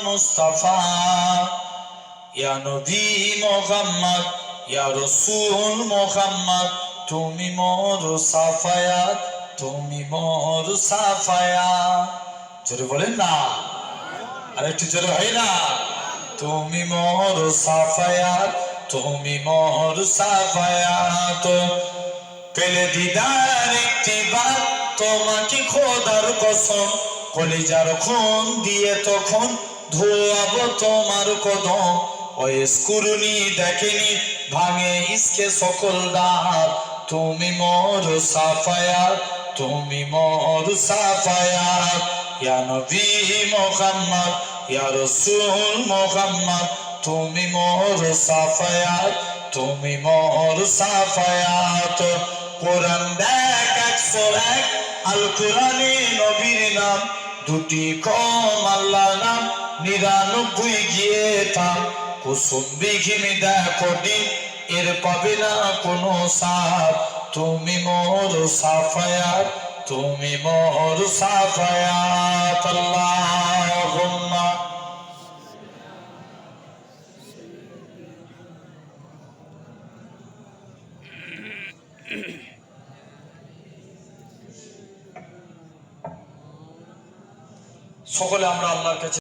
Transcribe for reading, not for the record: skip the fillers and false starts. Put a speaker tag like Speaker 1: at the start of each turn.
Speaker 1: মুস্তাফা ইয়া নবী মুহাম্মদ ইয়া রাসূল মুহাম্মদ তুমি মোর সাফায়াত তুমি মোর সাফায়াত জোরে বলেন না আরেকটু জোরে হয় না তুমি মোর সাফায়াত তুমি মোর সাফায়াত পেলে দিদার একটিবার তোমাকে খোদার কসম কলিজার খুন দিয়ে তখন ধোয়াবো তোমার কদম ওয়েস কুরুনি দেখেনি ভাঙে ইসকে সকল দাঁত তুমি মোর সাফায়াত তুমি মোর সাফায়াত ইয়া নবী মুহাম্মদ ইয়া রাসূল মুহাম্মদ তুমি মোর সাফায়াত তুমি মোর সাফায়াত কোরআন দেখ 101 আল কোরআনে নবীর নাম দুটি কম আল্লাহর নাম 99 গিয়ে থাম কুসুম বিঘিন দেখো দিন এর পাবে না কোনো সাথ তুমি মোর সাফায়াত তুমি মোর সাফায়াত আল্লাহুম্মা সকলে আমরা আল্লাহর কাছে